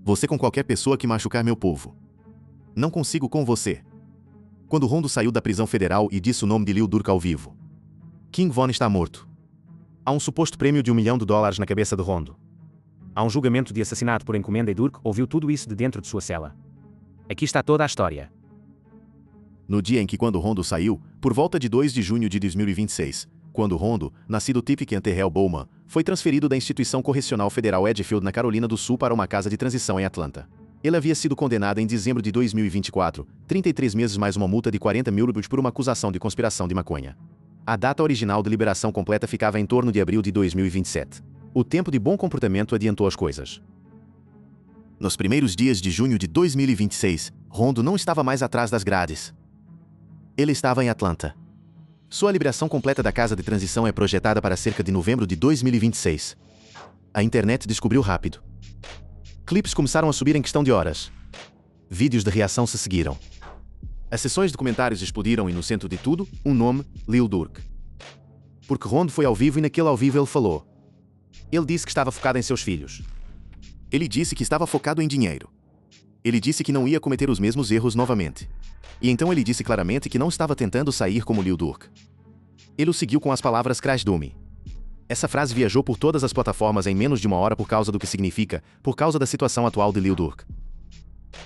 Você com qualquer pessoa que machucar meu povo. Não consigo com você. Quando Rondo saiu da prisão federal e disse o nome de Lil Durk ao vivo. King Von está morto. Há um suposto prêmio de $1 milhão na cabeça de Rondo. Há um julgamento de assassinato por encomenda e Durk ouviu tudo isso de dentro de sua cela. Aqui está toda a história. No dia em que quando Rondo saiu, por volta de 2 de junho de 2026, quando Rondo, nascido Tipken Terrell Bowman, foi transferido da instituição correcional federal Edgefield na Carolina do Sul para uma casa de transição em Atlanta. Ele havia sido condenado em dezembro de 2024, 33 meses mais uma multa de $40 mil por uma acusação de conspiração de maconha. A data original de liberação completa ficava em torno de abril de 2027. O tempo de bom comportamento adiantou as coisas. Nos primeiros dias de junho de 2026, Rondo não estava mais atrás das grades. Ele estava em Atlanta. Sua liberação completa da casa de transição é projetada para cerca de novembro de 2026. A internet descobriu rápido. Clipes começaram a subir em questão de horas. Vídeos de reação se seguiram. As sessões de comentários explodiram e no centro de tudo, um nome, Lil Durk. Porque Rondo foi ao vivo e naquele ao vivo ele falou. Ele disse que estava focado em seus filhos. Ele disse que estava focado em dinheiro. Ele disse que não ia cometer os mesmos erros novamente. E então ele disse claramente que não estava tentando sair como Lil Durk. Ele o seguiu com as palavras Crash Dummy. Essa frase viajou por todas as plataformas em menos de uma hora por causa do que significa, por causa da situação atual de Lil Durk.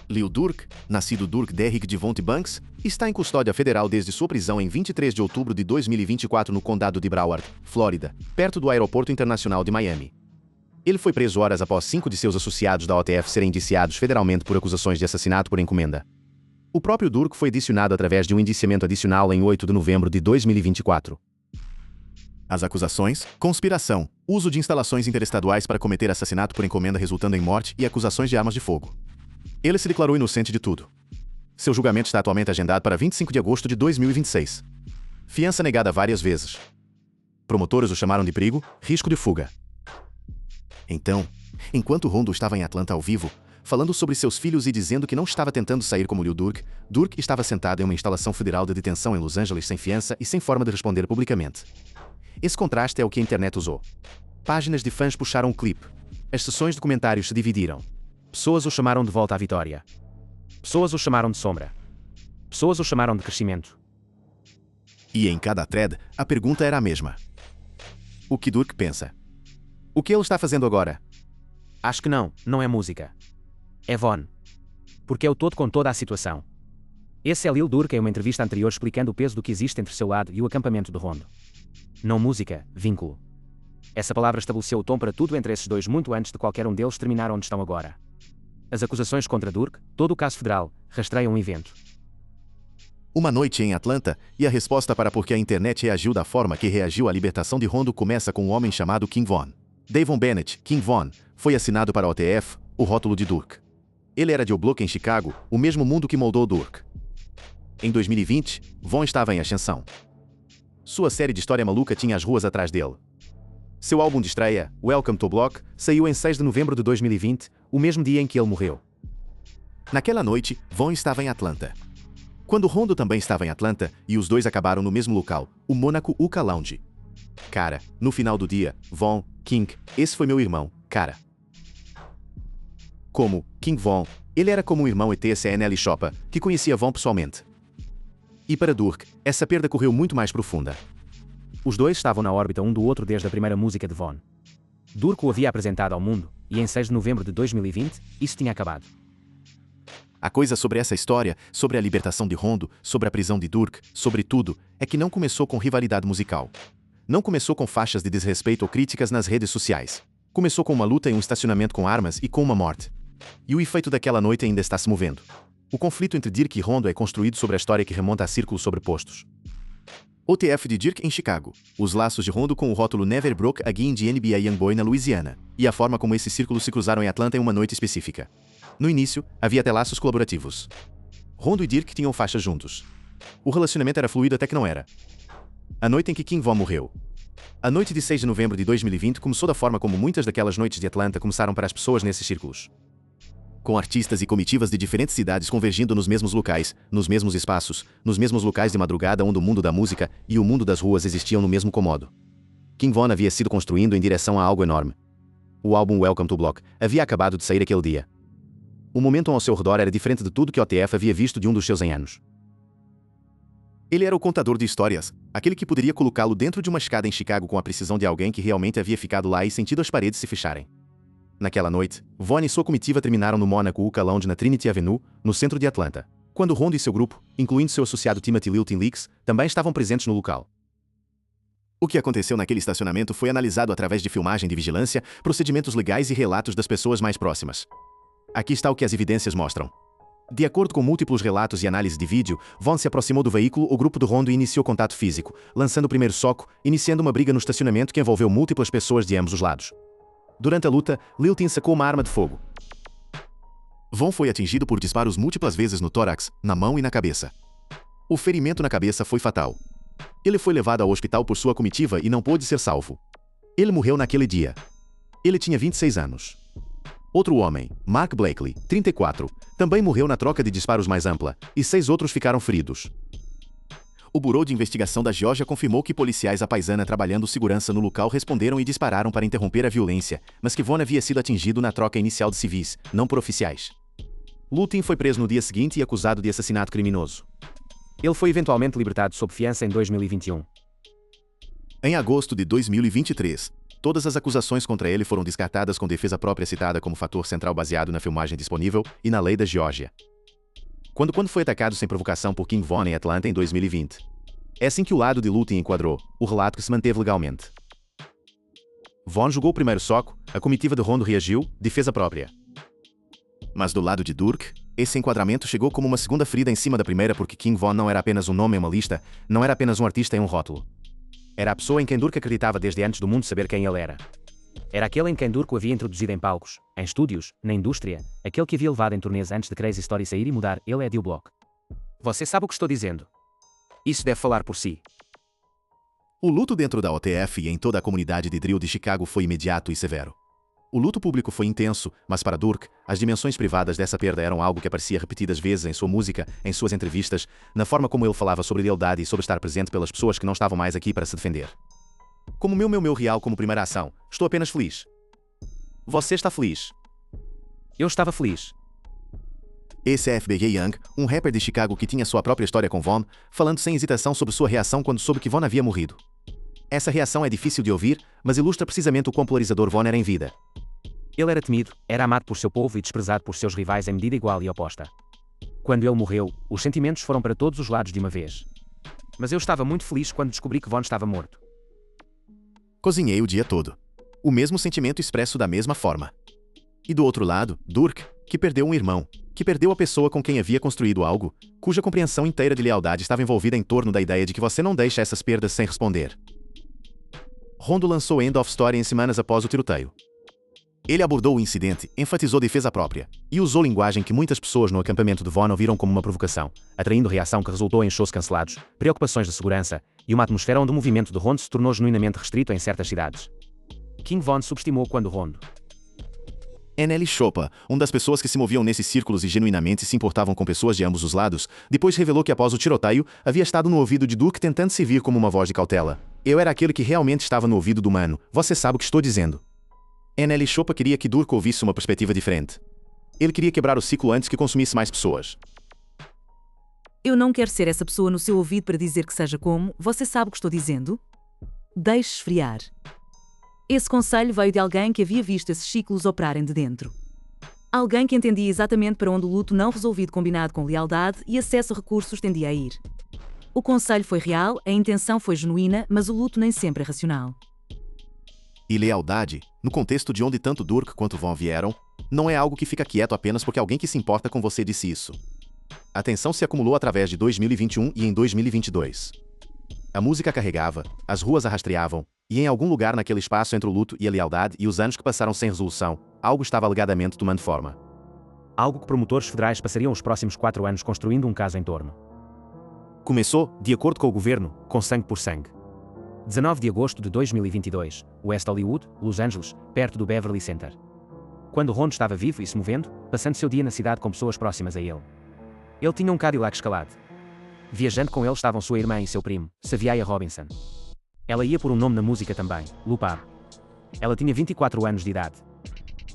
Lil Durk, nascido Durk Derrick Devonte Banks, está em custódia federal desde sua prisão em 23 de outubro de 2024 no condado de Broward, Flórida, perto do Aeroporto Internacional de Miami. Ele foi preso horas após 5 de seus associados da OTF serem indiciados federalmente por acusações de assassinato por encomenda. O próprio Durk foi adicionado através de um indiciamento adicional em 8 de novembro de 2024. As acusações: conspiração, uso de instalações interestaduais para cometer assassinato por encomenda resultando em morte e acusações de armas de fogo. Ele se declarou inocente de tudo. Seu julgamento está atualmente agendado para 25 de agosto de 2026. Fiança negada várias vezes. Promotores o chamaram de perigo, risco de fuga. Então, enquanto Rondo estava em Atlanta ao vivo, falando sobre seus filhos e dizendo que não estava tentando sair como Lil Durk, Durk estava sentado em uma instalação federal de detenção em Los Angeles sem fiança e sem forma de responder publicamente. Esse contraste é o que a internet usou. Páginas de fãs puxaram o clipe. As sessões de comentários se dividiram. Pessoas o chamaram de volta à vitória. Pessoas o chamaram de sombra. Pessoas o chamaram de crescimento. E em cada thread, a pergunta era a mesma. O que Durk pensa? O que ele está fazendo agora? Acho que não é música. É Von. Porque é o todo com toda a situação. Esse é Lil Durk em uma entrevista anterior explicando o peso do que existe entre seu lado e o acampamento de Rondo. Não música, vínculo. Essa palavra estabeleceu o tom para tudo entre esses dois muito antes de qualquer um deles terminar onde estão agora. As acusações contra Durk, todo o caso federal, rastreiam um evento. Uma noite em Atlanta, e a resposta para por que a internet reagiu da forma que reagiu à libertação de Rondo começa com um homem chamado King Von. Davon Bennett, King Von, foi assinado para a OTF, o rótulo de Durk. Ele era de O'Block em Chicago, o mesmo mundo que moldou Durk. Em 2020, Von estava em ascensão. Sua série de história maluca tinha as ruas atrás dele. Seu álbum de estreia, Welcome to Block, saiu em 6 de novembro de 2020, o mesmo dia em que ele morreu. Naquela noite, Von estava em Atlanta. Quando Rondo também estava em Atlanta, e os dois acabaram no mesmo local, o Monaco Uka Lounge. Cara, no final do dia, Von, King, esse foi meu irmão, cara. Como King Von, ele era como um irmão ET/CNL Choppa, que conhecia Von pessoalmente. E para Durk, essa perda correu muito mais profunda. Os dois estavam na órbita um do outro desde a primeira música de Von. Durk o havia apresentado ao mundo, e em 6 de novembro de 2020, isso tinha acabado. A coisa sobre essa história, sobre a libertação de Rondo, sobre a prisão de Durk, sobre tudo, é que não começou com rivalidade musical. Não começou com faixas de desrespeito ou críticas nas redes sociais. Começou com uma luta em um estacionamento com armas e com uma morte. E o efeito daquela noite ainda está se movendo. O conflito entre Durk e Rondo é construído sobre a história que remonta a círculos sobrepostos. OTF de Durk em Chicago, os laços de Rondo com o rótulo Never Broke Again de NBA Youngboy na Louisiana, e a forma como esses círculos se cruzaram em Atlanta em uma noite específica. No início, havia até laços colaborativos. Rondo e Durk tinham faixas juntos. O relacionamento era fluido até que não era. A noite em que King Von morreu. A noite de 6 de novembro de 2020 começou da forma como muitas daquelas noites de Atlanta começaram para as pessoas nesses círculos. Com artistas e comitivas de diferentes cidades convergindo nos mesmos locais, nos mesmos espaços, nos mesmos locais de madrugada onde o mundo da música e o mundo das ruas existiam no mesmo cômodo. King Von havia sido construindo em direção a algo enorme. O álbum Welcome to Block havia acabado de sair aquele dia. O momento ao seu redor era diferente de tudo que o OTF havia visto de um dos seus 100 anos. Ele era o contador de histórias, aquele que poderia colocá-lo dentro de uma escada em Chicago com a precisão de alguém que realmente havia ficado lá e sentido as paredes se fecharem. Naquela noite, Vaughn e sua comitiva terminaram no Monaco Hookah Lounge na Trinity Avenue, no centro de Atlanta, quando Rondo e seu grupo, incluindo seu associado Timothy Lilton Leaks, também estavam presentes no local. O que aconteceu naquele estacionamento foi analisado através de filmagem de vigilância, procedimentos legais e relatos das pessoas mais próximas. Aqui está o que as evidências mostram. De acordo com múltiplos relatos e análise de vídeo, Vaughn se aproximou do veículo ou grupo do Rondo e iniciou contato físico, lançando o primeiro soco, iniciando uma briga no estacionamento que envolveu múltiplas pessoas de ambos os lados. Durante a luta, Lilton sacou uma arma de fogo. Vaughn foi atingido por disparos múltiplas vezes no tórax, na mão e na cabeça. O ferimento na cabeça foi fatal. Ele foi levado ao hospital por sua comitiva e não pôde ser salvo. Ele morreu naquele dia. Ele tinha 26 anos. Outro homem, Mark Blakely, 34, também morreu na troca de disparos mais ampla, e 6 outros ficaram feridos. O Bureau de Investigação da Geórgia confirmou que policiais à paisana trabalhando segurança no local responderam e dispararam para interromper a violência, mas que Vaughn havia sido atingido na troca inicial de civis, não por oficiais. Lilton foi preso no dia seguinte e acusado de assassinato criminoso. Ele foi eventualmente libertado sob fiança em 2021. Em agosto de 2023, todas as acusações contra ele foram descartadas com defesa própria citada como fator central baseado na filmagem disponível e na lei da Geórgia. Quando foi atacado sem provocação por King Von em Atlanta em 2020. É assim que o lado de Lilton enquadrou, o relato que se manteve legalmente. Von jogou o primeiro soco, a comitiva de Rondo reagiu, defesa própria. Mas do lado de Durk, esse enquadramento chegou como uma segunda ferida em cima da primeira porque King Von não era apenas um nome em uma lista, não era apenas um artista em um rótulo. Era a pessoa em quem Durk acreditava desde antes do mundo saber quem ele era. Era aquele em quem Durk o havia introduzido em palcos, em estúdios, na indústria, aquele que havia levado em turnês antes de Crazy Story sair e mudar, ele é Dio Block. Você sabe o que estou dizendo. Isso deve falar por si. O luto dentro da OTF e em toda a comunidade de drill de Chicago foi imediato e severo. O luto público foi intenso, mas para Durk, as dimensões privadas dessa perda eram algo que aparecia repetidas vezes em sua música, em suas entrevistas, na forma como ele falava sobre lealdade e sobre estar presente pelas pessoas que não estavam mais aqui para se defender. Como meu real como primeira ação, estou apenas feliz. Você está feliz? Eu estava feliz. Esse é FBG Young, um rapper de Chicago que tinha sua própria história com Von, falando sem hesitação sobre sua reação quando soube que Von havia morrido. Essa reação é difícil de ouvir, mas ilustra precisamente o quão polarizador Von era em vida. Ele era temido, era amado por seu povo e desprezado por seus rivais em medida igual e oposta. Quando ele morreu, os sentimentos foram para todos os lados de uma vez. Mas eu estava muito feliz quando descobri que Von estava morto. Cozinhei o dia todo. O mesmo sentimento expresso da mesma forma. E do outro lado, Durk, que perdeu um irmão, que perdeu a pessoa com quem havia construído algo, cuja compreensão inteira de lealdade estava envolvida em torno da ideia de que você não deixa essas perdas sem responder. Rondo lançou End of Story em semanas após o tiroteio. Ele abordou o incidente, enfatizou defesa própria, e usou linguagem que muitas pessoas no acampamento de Von ouviram como uma provocação, atraindo reação que resultou em shows cancelados, preocupações de segurança, e uma atmosfera onde o movimento de Rondo se tornou genuinamente restrito em certas cidades. King Von subestimou quando Rondo. Anneli Choppa, uma das pessoas que se moviam nesses círculos e genuinamente se importavam com pessoas de ambos os lados, depois revelou que após o tiroteio, havia estado no ouvido de Durk tentando se vir como uma voz de cautela. Eu era aquele que realmente estava no ouvido do mano, você sabe o que estou dizendo. Anneli Choppa queria que Durk ouvisse uma perspectiva diferente. Ele queria quebrar o ciclo antes que consumisse mais pessoas. Eu não quero ser essa pessoa no seu ouvido para dizer que seja como, você sabe o que estou dizendo? Deixe esfriar. Esse conselho veio de alguém que havia visto esses ciclos operarem de dentro. Alguém que entendia exatamente para onde o luto não resolvido combinado com lealdade e acesso a recursos tendia a ir. O conselho foi real, a intenção foi genuína, mas o luto nem sempre é racional. E lealdade, no contexto de onde tanto Durk quanto Von vieram, não é algo que fica quieto apenas porque alguém que se importa com você disse isso. A tensão se acumulou através de 2021 e em 2022. A música carregava, as ruas a rastreavam, e em algum lugar naquele espaço entre o luto e a lealdade e os anos que passaram sem resolução, algo estava alegadamente tomando forma. Algo que promotores federais passariam os próximos 4 anos construindo um caso em torno. Começou, de acordo com o governo, com sangue por sangue. 19 de agosto de 2022, West Hollywood, Los Angeles, perto do Beverly Center. Quando Rondo estava vivo e se movendo, passando seu dia na cidade com pessoas próximas a ele. Ele tinha um Cadillac escalado. Viajando com ele estavam sua irmã e seu primo, Saviaya Robinson. Ela ia por um nome na música também, Lupab. Ela tinha 24 anos de idade.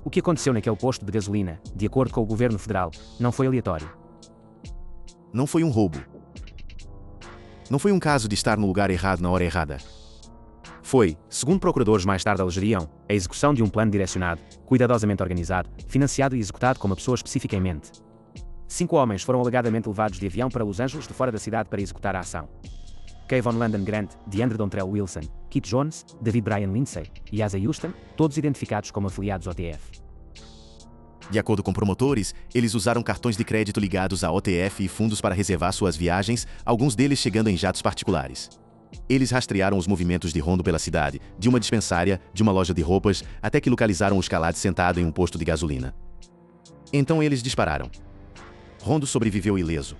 O que aconteceu naquele posto de gasolina, de acordo com o governo federal, não foi aleatório. Não foi um roubo. Não foi um caso de estar no lugar errado na hora errada. Foi, segundo procuradores mais tarde alegeriam, a execução de um plano direcionado, cuidadosamente organizado, financiado e executado com uma pessoa especificamente. 5 homens foram alegadamente levados de avião para Los Angeles de fora da cidade para executar a ação. Kayvon Landon Grant, DeAndre Dontrell Wilson, Kit Jones, David Brian Lindsay e Asa Houston, todos identificados como afiliados ao OTF. De acordo com promotores, eles usaram cartões de crédito ligados à OTF e fundos para reservar suas viagens, alguns deles chegando em jatos particulares. Eles rastrearam os movimentos de Rondo pela cidade, de uma dispensária, de uma loja de roupas, até que localizaram o Scalad sentado em um posto de gasolina. Então eles dispararam. Rondo sobreviveu ileso.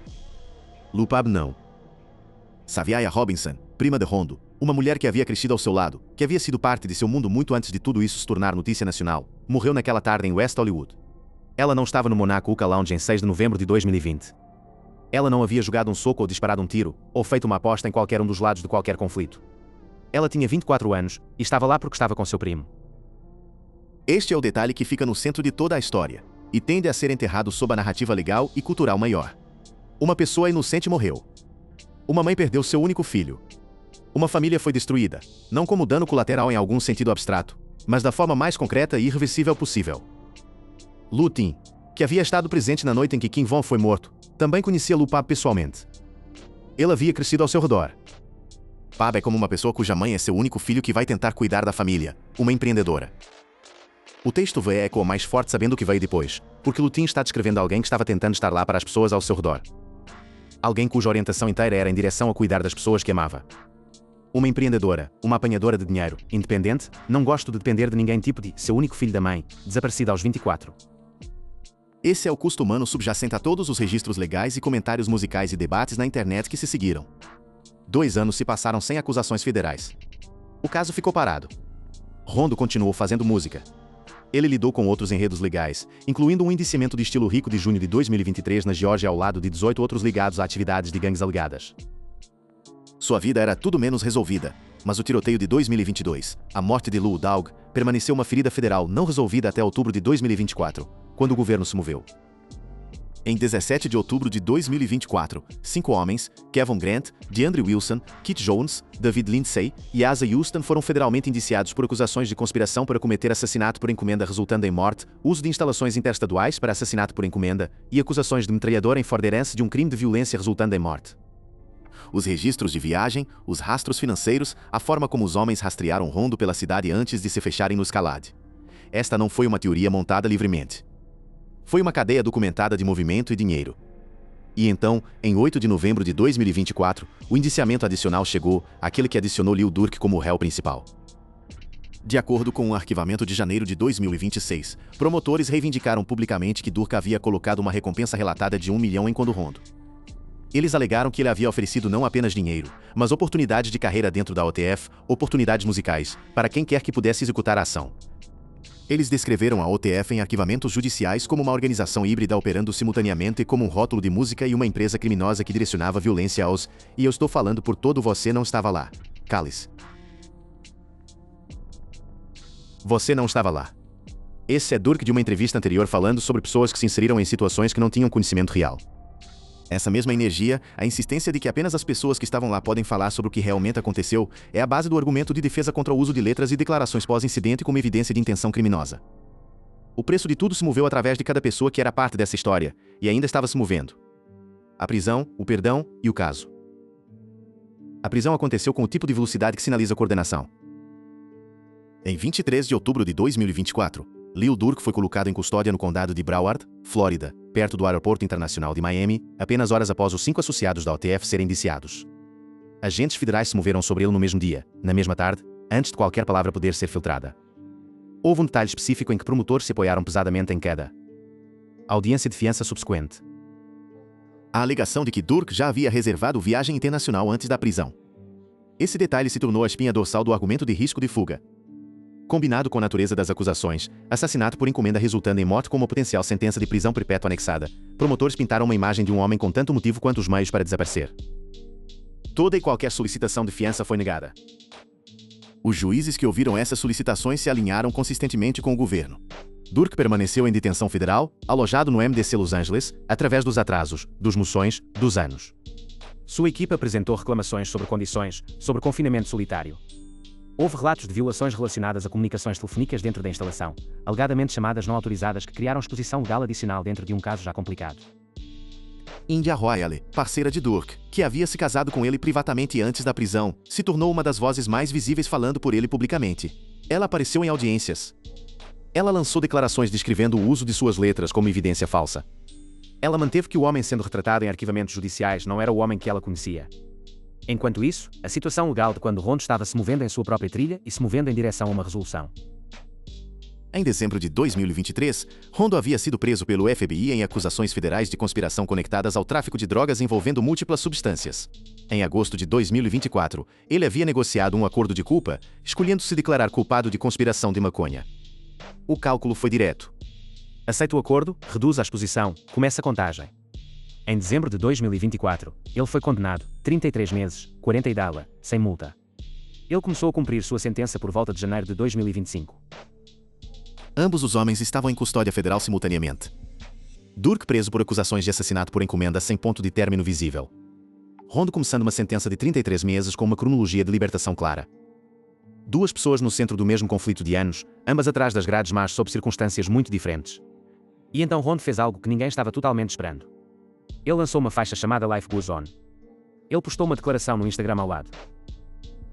Lupab não. Saviaya Robinson, prima de Rondo, uma mulher que havia crescido ao seu lado, que havia sido parte de seu mundo muito antes de tudo isso se tornar notícia nacional, morreu naquela tarde em West Hollywood. Ela não estava no Monaco Hookah Lounge em 6 de novembro de 2020. Ela não havia jogado um soco ou disparado um tiro, ou feito uma aposta em qualquer um dos lados de qualquer conflito. Ela tinha 24 anos, e estava lá porque estava com seu primo. Este é o detalhe que fica no centro de toda a história, e tende a ser enterrado sob a narrativa legal e cultural maior. Uma pessoa inocente morreu. Uma mãe perdeu seu único filho. Uma família foi destruída, não como dano colateral em algum sentido abstrato, mas da forma mais concreta e irreversível possível. Lu Tin, que havia estado presente na noite em que Kim Von foi morto, também conhecia Lu Pab pessoalmente. Ele havia crescido ao seu redor. Pab é como uma pessoa cuja mãe é seu único filho que vai tentar cuidar da família, uma empreendedora. O texto veio ecoa mais forte sabendo o que veio depois, porque Lu Tin está descrevendo alguém que estava tentando estar lá para as pessoas ao seu redor. Alguém cuja orientação inteira era em direção a cuidar das pessoas que amava. Uma empreendedora, uma apanhadora de dinheiro, independente, não gosto de depender de ninguém tipo de seu único filho da mãe, desaparecida aos 24. Esse é o custo humano subjacente a todos os registros legais e comentários musicais e debates na internet que se seguiram. 2 anos se passaram sem acusações federais. O caso ficou parado. Rondo continuou fazendo música. Ele lidou com outros enredos legais, incluindo um indiciamento de estilo rico de junho de 2023 na Geórgia ao lado de 18 outros ligados a atividades de gangues alegadas. Sua vida era tudo menos resolvida, mas o tiroteio de 2022, a morte de Lou Daug, permaneceu uma ferida federal não resolvida até outubro de 2024, quando o governo se moveu. Em 17 de outubro de 2024, 5 homens, Kayvon Grant, DeAndre Wilson, Kit Jones, David Lindsay e Asa Houston foram federalmente indiciados por acusações de conspiração para cometer assassinato por encomenda resultando em morte, uso de instalações interestaduais para assassinato por encomenda e acusações de metralhadora em furtherance de um crime de violência resultando em morte. Os registros de viagem, os rastros financeiros, a forma como os homens rastrearam Rondo pela cidade antes de se fecharem no Scalad. Esta não foi uma teoria montada livremente. Foi uma cadeia documentada de movimento e dinheiro. E então, em 8 de novembro de 2024, o indiciamento adicional chegou, aquele que adicionou Lil Durk como réu principal. De acordo com o arquivamento de janeiro de 2026, promotores reivindicaram publicamente que Durk havia colocado uma recompensa relatada de 1 milhão em Quando Rondo. Eles alegaram que ele havia oferecido não apenas dinheiro, mas oportunidades de carreira dentro da OTF, oportunidades musicais, para quem quer que pudesse executar a ação. Eles descreveram a OTF em arquivamentos judiciais como uma organização híbrida operando simultaneamente como um rótulo de música e uma empresa criminosa que direcionava violência aos... E eu estou falando por todo você não estava lá. Cale-se. Você não estava lá. Esse é Durk de uma entrevista anterior falando sobre pessoas que se inseriram em situações que não tinham conhecimento real. Essa mesma energia, a insistência de que apenas as pessoas que estavam lá podem falar sobre o que realmente aconteceu, é a base do argumento de defesa contra o uso de letras e declarações pós-incidente como evidência de intenção criminosa. O preço de tudo se moveu através de cada pessoa que era parte dessa história, e ainda estava se movendo. A prisão, o perdão e o caso. A prisão aconteceu com o tipo de velocidade que sinaliza coordenação. Em 23 de outubro de 2024, Lil Durk foi colocado em custódia no condado de Broward, Flórida, perto do Aeroporto Internacional de Miami, apenas horas após os 5 associados da OTF serem indiciados. Agentes federais se moveram sobre ele no mesmo dia, na mesma tarde, antes de qualquer palavra poder ser filtrada. Houve um detalhe específico em que promotores se apoiaram pesadamente em queda. Audiência de fiança subsequente. A alegação de que Durk já havia reservado viagem internacional antes da prisão. Esse detalhe se tornou a espinha dorsal do argumento de risco de fuga. Combinado com a natureza das acusações, assassinato por encomenda resultando em morte como potencial sentença de prisão perpétua anexada, promotores pintaram uma imagem de um homem com tanto motivo quanto os meios para desaparecer. Toda e qualquer solicitação de fiança foi negada. Os juízes que ouviram essas solicitações se alinharam consistentemente com o governo. Durk permaneceu em detenção federal, alojado no MDC Los Angeles, através dos atrasos, dos moções, dos anos. Sua equipe apresentou reclamações sobre condições, sobre confinamento solitário. Houve relatos de violações relacionadas a comunicações telefónicas dentro da instalação, alegadamente chamadas não autorizadas que criaram exposição legal adicional dentro de um caso já complicado. India Royale, parceira de Durk, que havia se casado com ele privatamente antes da prisão, se tornou uma das vozes mais visíveis falando por ele publicamente. Ela apareceu em audiências. Ela lançou declarações descrevendo o uso de suas letras como evidência falsa. Ela manteve que o homem sendo retratado em arquivamentos judiciais não era o homem que ela conhecia. Enquanto isso, a situação legal de quando Rondo estava se movendo em sua própria trilha e se movendo em direção a uma resolução. Em dezembro de 2023, Rondo havia sido preso pelo FBI em acusações federais de conspiração conectadas ao tráfico de drogas envolvendo múltiplas substâncias. Em agosto de 2024, ele havia negociado um acordo de culpa, escolhendo se declarar culpado de conspiração de maconha. O cálculo foi direto. Aceita o acordo, reduz a exposição, começa a contagem. Em dezembro de 2024, ele foi condenado, 33 meses, 40 $, sem multa. Ele começou a cumprir sua sentença por volta de janeiro de 2025. Ambos os homens estavam em custódia federal simultaneamente. Durk preso por acusações de assassinato por encomenda sem ponto de término visível. Rondo começando uma sentença de 33 meses com uma cronologia de libertação clara. Duas pessoas no centro do mesmo conflito de anos, ambas atrás das grades mas sob circunstâncias muito diferentes. E então Rondo fez algo que ninguém estava totalmente esperando. Ele lançou uma faixa chamada Life Goes On. Ele postou uma declaração no Instagram ao lado.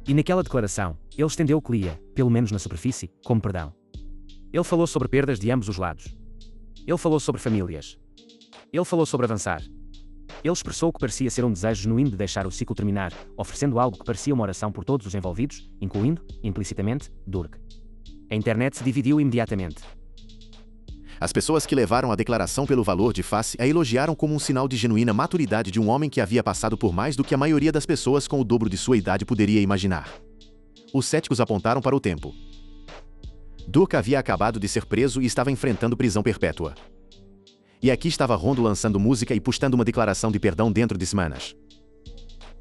E naquela declaração, ele estendeu o que lia, pelo menos na superfície, como perdão. Ele falou sobre perdas de ambos os lados. Ele falou sobre famílias. Ele falou sobre avançar. Ele expressou o que parecia ser um desejo genuíno de deixar o ciclo terminar, oferecendo algo que parecia uma oração por todos os envolvidos, incluindo, implicitamente, Durk. A internet se dividiu imediatamente. As pessoas que levaram a declaração pelo valor de face a elogiaram como um sinal de genuína maturidade de um homem que havia passado por mais do que a maioria das pessoas com o dobro de sua idade poderia imaginar. Os céticos apontaram para o tempo. Durk havia acabado de ser preso e estava enfrentando prisão perpétua. E aqui estava Rondo lançando música e postando uma declaração de perdão dentro de semanas.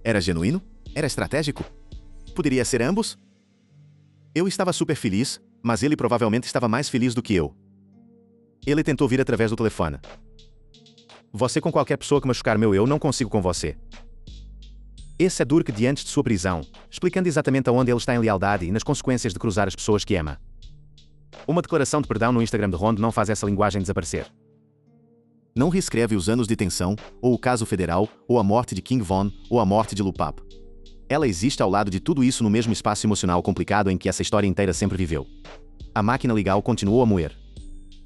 Era genuíno? Era estratégico? Poderia ser ambos? Eu estava super feliz, mas ele provavelmente estava mais feliz do que eu. Ele tentou vir através do telefone. Você com qualquer pessoa que machucar meu eu não consigo com você. Esse é Durk diante de sua prisão, explicando exatamente aonde ele está em lealdade e nas consequências de cruzar as pessoas que ama. Uma declaração de perdão no Instagram de Rondo não faz essa linguagem desaparecer. Não reescreve os anos de tensão, ou o caso federal, ou a morte de King Von, ou a morte de Lupap. Ela existe ao lado de tudo isso no mesmo espaço emocional complicado em que essa história inteira sempre viveu. A máquina legal continuou a moer.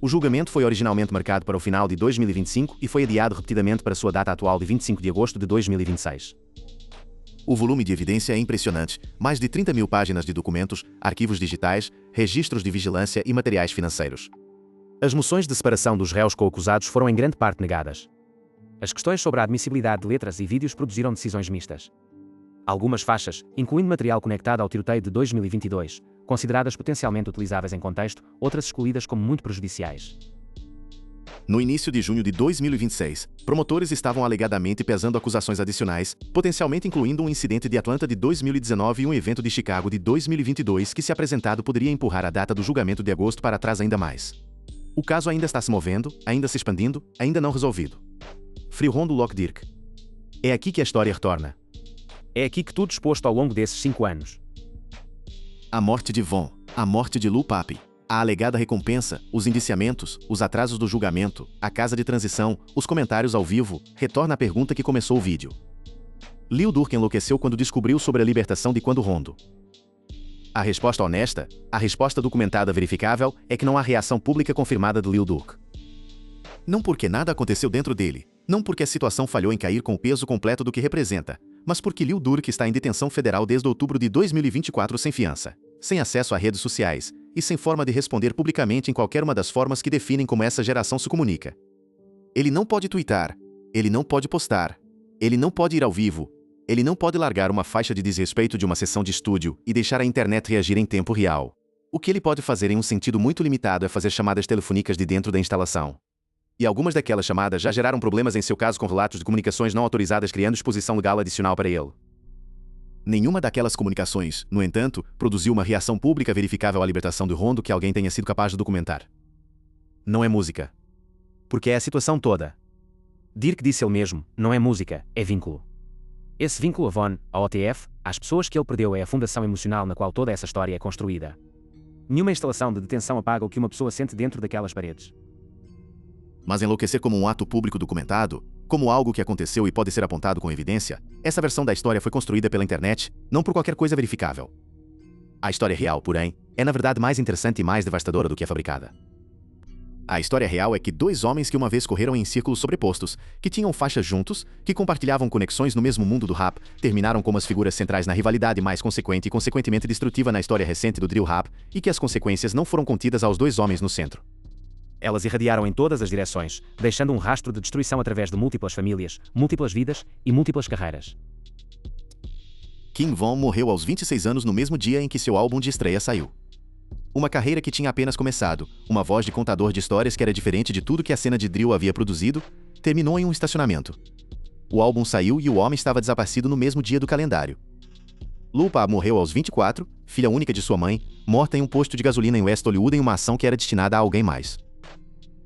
O julgamento foi originalmente marcado para o final de 2025 e foi adiado repetidamente para sua data atual de 25 de agosto de 2026. O volume de evidência é impressionante, mais de 30 mil páginas de documentos, arquivos digitais, registros de vigilância e materiais financeiros. As moções de separação dos réus co-acusados foram em grande parte negadas. As questões sobre a admissibilidade de letras e vídeos produziram decisões mistas. Algumas faixas, incluindo material conectado ao tiroteio de 2022, consideradas potencialmente utilizáveis em contexto, outras excluídas como muito prejudiciais. No início de junho de 2026, promotores estavam alegadamente pesando acusações adicionais, potencialmente incluindo um incidente de Atlanta de 2019 e um evento de Chicago de 2022 que, se apresentado, poderia empurrar a data do julgamento de agosto para trás ainda mais. O caso ainda está se movendo, ainda se expandindo, ainda não resolvido. Free Rondo Lock Dirk. É aqui que a história retorna. É aqui que tudo exposto ao longo desses 5 anos. A morte de Von, a morte de Lupap, a alegada recompensa, os indiciamentos, os atrasos do julgamento, a casa de transição, os comentários ao vivo, retorna à pergunta que começou o vídeo. Lil Durk enlouqueceu quando descobriu sobre a libertação de Quando Rondo. A resposta honesta, a resposta documentada verificável, é que não há reação pública confirmada de Lil Durk. Não porque nada aconteceu dentro dele, não porque a situação falhou em cair com o peso completo do que representa, mas porque Lil Durk está em detenção federal desde outubro de 2024 sem fiança, sem acesso a redes sociais e sem forma de responder publicamente em qualquer uma das formas que definem como essa geração se comunica. Ele não pode twittar, ele não pode postar, ele não pode ir ao vivo, ele não pode largar uma faixa de desrespeito de uma sessão de estúdio e deixar a internet reagir em tempo real. O que ele pode fazer em um sentido muito limitado é fazer chamadas telefônicas de dentro da instalação. E algumas daquelas chamadas já geraram problemas em seu caso com relatos de comunicações não autorizadas criando exposição legal adicional para ele. Nenhuma daquelas comunicações, no entanto, produziu uma reação pública verificável à libertação de Rondo que alguém tenha sido capaz de documentar. não é música. Porque é a situação toda. Dirk disse ele mesmo, não é música, é vínculo. Esse vínculo a Von, ao OTF, às pessoas que ele perdeu é a fundação emocional na qual toda essa história é construída. Nenhuma instalação de detenção apaga o que uma pessoa sente dentro daquelas paredes. Mas enlouquecer como um ato público documentado, como algo que aconteceu e pode ser apontado com evidência, essa versão da história foi construída pela internet, não por qualquer coisa verificável. A história real, porém, é na verdade mais interessante e mais devastadora do que a fabricada. A história real é que dois homens que uma vez correram em círculos sobrepostos, que tinham faixas juntos, que compartilhavam conexões no mesmo mundo do rap, terminaram como as figuras centrais na rivalidade mais consequente e consequentemente destrutiva na história recente do drill rap, e que as consequências não foram contidas aos dois homens no centro. Elas irradiaram em todas as direções, deixando um rastro de destruição através de múltiplas famílias, múltiplas vidas e múltiplas carreiras. King Von morreu aos 26 anos no mesmo dia em que seu álbum de estreia saiu. Uma carreira que tinha apenas começado, uma voz de contador de histórias que era diferente de tudo que a cena de drill havia produzido, terminou em um estacionamento. O álbum saiu e o homem estava desaparecido no mesmo dia do calendário. Lil Pab morreu aos 24, filha única de sua mãe, morta em um posto de gasolina em West Hollywood em uma ação que era destinada a alguém mais.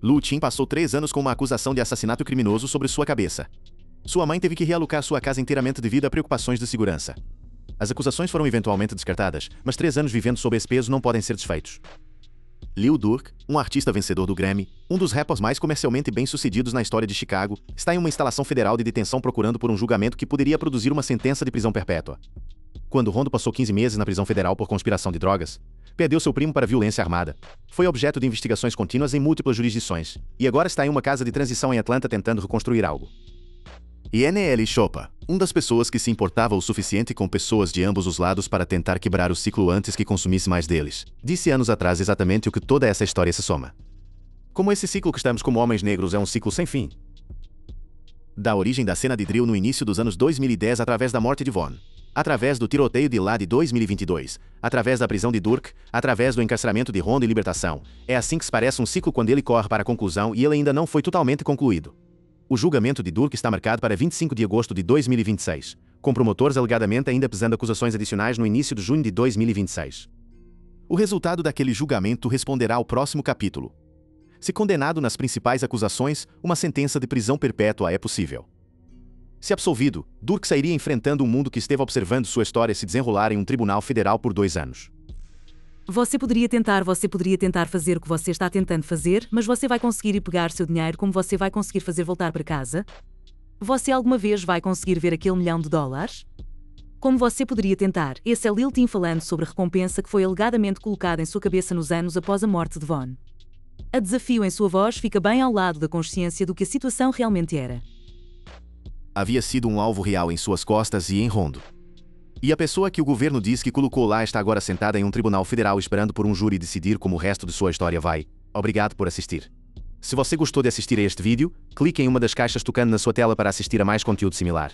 Lil Tim passou 3 anos com uma acusação de assassinato criminoso sobre sua cabeça. Sua mãe teve que realocar sua casa inteiramente devido a preocupações de segurança. As acusações foram eventualmente descartadas, mas 3 anos vivendo sob esse peso não podem ser desfeitos. Lil Durk, um artista vencedor do Grammy, um dos rappers mais comercialmente bem-sucedidos na história de Chicago, está em uma instalação federal de detenção procurando por um julgamento que poderia produzir uma sentença de prisão perpétua. Quando Rondo passou 15 meses na prisão federal por conspiração de drogas, perdeu seu primo para violência armada, foi objeto de investigações contínuas em múltiplas jurisdições, e agora está em uma casa de transição em Atlanta tentando reconstruir algo. E N.L. Choppa, uma das pessoas que se importava o suficiente com pessoas de ambos os lados para tentar quebrar o ciclo antes que consumisse mais deles, disse anos atrás exatamente o que toda essa história se soma. Como esse ciclo que estamos como homens negros é um ciclo sem fim. Da origem da cena de drill no início dos anos 2010 através da morte de Von, através do tiroteio de lá de 2022, através da prisão de Durk, através do encarceramento de Rondo e libertação, é assim que se parece um ciclo quando ele corre para a conclusão e ele ainda não foi totalmente concluído. O julgamento de Durk está marcado para 25 de agosto de 2026, com promotores alegadamente ainda pesando acusações adicionais no início de junho de 2026. O resultado daquele julgamento responderá ao próximo capítulo. Se condenado nas principais acusações, uma sentença de prisão perpétua é possível. Se absolvido, Durk sairia enfrentando um mundo que esteve observando sua história se desenrolar em um tribunal federal por 2 anos. Você poderia tentar fazer o que você está tentando fazer, mas você vai conseguir ir pegar seu dinheiro como você vai conseguir fazer voltar para casa? Você alguma vez vai conseguir ver aquele $1 milhão? Como você poderia tentar? Esse é Lil Tim falando sobre a recompensa que foi alegadamente colocada em sua cabeça nos anos após a morte de Von. A desafio em sua voz fica bem ao lado da consciência do que a situação realmente era. Havia sido um alvo real em suas costas e em Rondo. E a pessoa que o governo diz que colocou lá está agora sentada em um tribunal federal esperando por um júri decidir como o resto de sua história vai. Obrigado por assistir. Se você gostou de assistir a este vídeo, clique em uma das caixas tocando na sua tela para assistir a mais conteúdo similar.